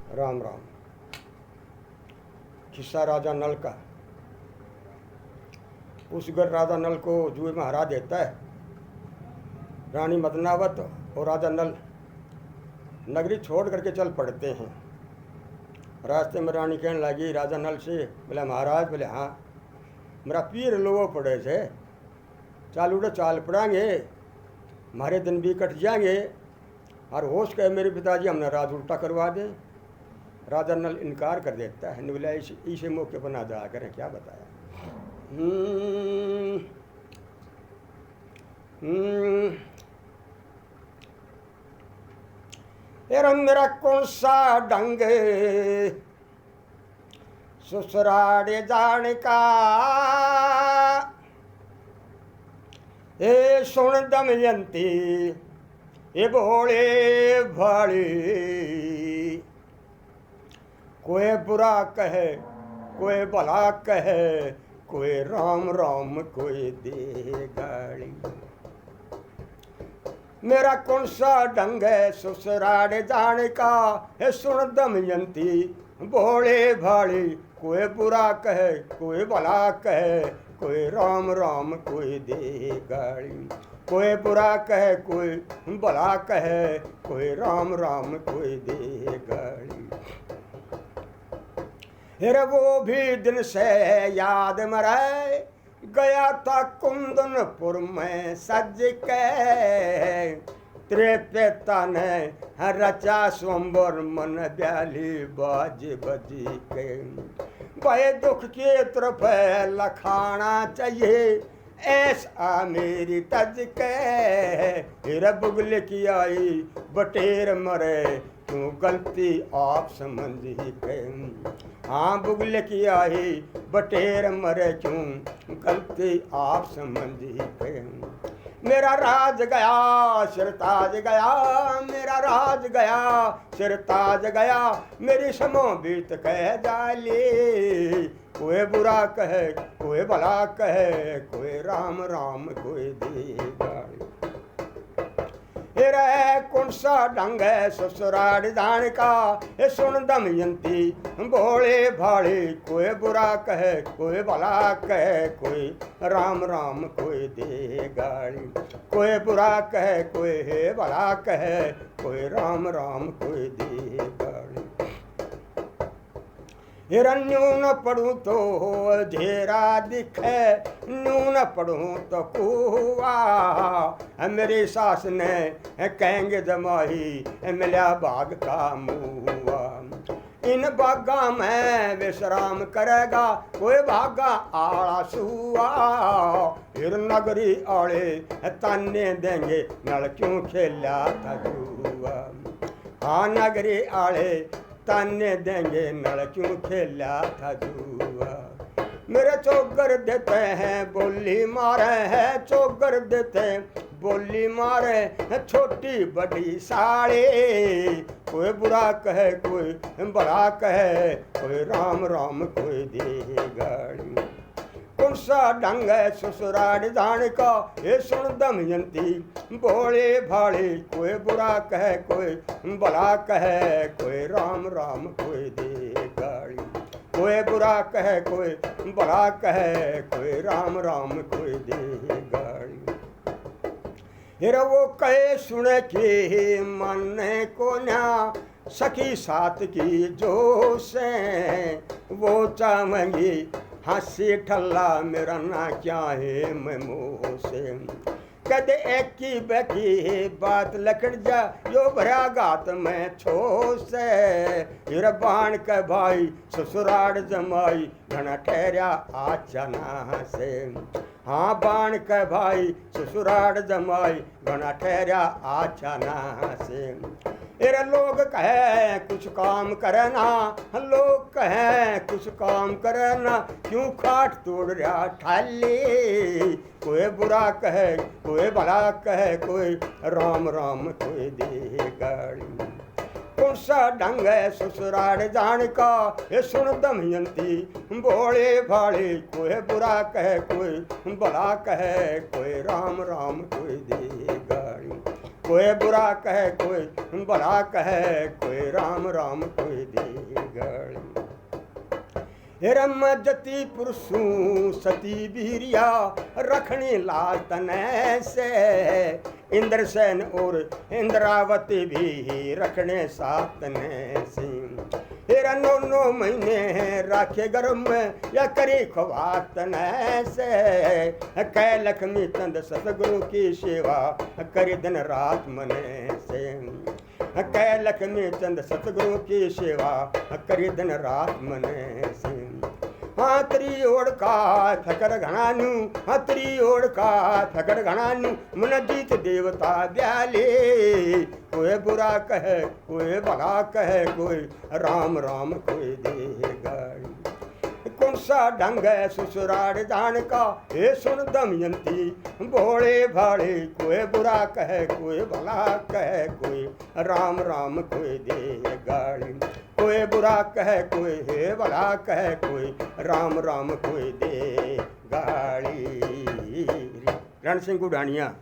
राम राम। किस्सा राजा नल का। उस घर राजा नल को जुए में हरा देता है। रानी मदनावत और राजा नल नगरी छोड़ करके चल पड़ते हैं। रास्ते में रानी कहने लगी राजा नल से, बोले महाराज, बोले हाँ मेरा पीर लोगो पड़े थे, चाल उड़े चाल पड़ांगे, हमारे दिन भी कट जाएंगे और होश कहे मेरे पिताजी हमने राज उल्टा करवा दें। राजा नल इनकार कर देता है। बोला इसे मौके पर ना जाया करें, क्या बताया। यार मेरा कौन सा ढंग ससुराड़े जाने का, ए सुन दमयंती ए भोले भाले, कोई बुरा कहे कोई भला कहे, कोई राम राम कोई दे गाली। मेरा कौन सा ढंग है ससुराल जाने का, है सुन दमयंती भोले भाले, कोई बुरा कहे कोई भला कहे, कोई राम राम कोई दे गाली। कोई बुरा कहे कोई भला कहे, कोई राम राम कोई दे गाली। फिर वो भी दिन से याद मरे, गया था कुंदनपुर में सज के, तेरे पिता ने रचा स्वंबर मन ब्याली बाज बजी के। भाई दुख की तरफ लखाना चाहिए, ऐसा मेरी तज के। फिर बुगल की आई बटेर मरे, तू गलती आप समझी के। हाँ बुगल की आई बटेर मरे, क्यों गलती आप समझी के। मेरा राज गया सिरताज गया, मेरा राज गया सिरताज गया, मेरी समो बीत कह जाली। कोई बुरा कहे कोई भला कहे, कोई राम राम कोई दे गाली। रे कौन सा ढंग है ससुराल जाने का, ये सुन दमयंती भोले भाले, कोई बुरा कहे कोई भला कहे, कोई राम राम कोई दे गाली। कोई बुरा कहे कोई भला कहे, कोई राम राम कोई दे गाली। न्यून पढ़ूं तो झेरा दिखे, न्यून पढ़ूं तो कुआ। मेरी सास ने कहेंगे जमाई मिला बाग का मुआ। इन बागा में विश्राम करेगा, कोई भागा आड़ा सुआ। फिर नगरी आड़े ताने देंगे, नल क्यों खेला था जुआ। हाँ नगरी आड़े ताने देंगे, नल क्यों खेला था जुआ। मेरे चौगर देते हैं बोली मारे है, चौगर देते बोली मारे है, छोटी बड़ी साड़ी। कोई बुरा कहे कोई बड़ा कहे, कोई राम राम कोई दे गाली। कौन सा ढंग है ससुराल जाने का, ये सुन दमयंती भोले भाले, कोई बुरा कहे कोई भला कहे, कोई राम राम कोई दे गाली। कोई बुरा कहे कोई भला कहे, कोई राम राम कोई दे गाली। फिर वो कहे सुने की मन को ना, सखी साथ की जो से वो चाहेंगी, हंसी ठल्ला मेरा ना क्या है मैं मुँह से। कदे एक की बैठी बात लकड़ जा, यो भरा गात में छो से। फिर बाण के भाई ससुराल जमाई, घना ठहरा आचना से। हाँ बाण के भाई ससुराल जमाई, घना ठहरा आचना से। एरे लोग कहे कुछ काम करना, लोग कहे कुछ काम करना, क्यों खाट तोड़ रहा ठाली। कोई बुरा कहे कोई भला कहे, कोई राम राम कोई दे गाली। कौन सा ढंग है ससुराल जाने का, ये सुन दमयंती भोले भाले, कोई बुरा कहे कोई भला कहे, कोई राम राम कोई दे गाली। कोई बुरा कहे कोई भला कहे, कोई राम राम कोई दे गाली। रम जति पुरुषू सती वीरिया, रखनी लाल तने से, इंद्रसेन और इंद्रावती भी रखने साथ तने से। हेरा 9 महीने राखे गर्भ में या करे खवात तने से, कै लक्ष्मी चंद सतगुरु की सेवा करे दिन रात मने से। कै लक्ष्मी चंद सतगुरु की सेवा करे दिन रात मने से। हातरी ओढ़ का थकर घणानू, हातरी ओढ़ का थकर घणानू, मन जीत देवता ब्याले। कोई बुरा कहे कोई भला कहे, कोई राम राम कोई दे गाली। कौन सा ढंग है ससुराल जान का, हे सुन दमयंती भोले भाले। कोई बुरा कहे कोई भला कहे, कोई राम राम कोई दे गाली। कोई बुरा कहे कोई हे भला कहे, कोई राम राम कोई दे गाली। रण सिंह गुडानिया।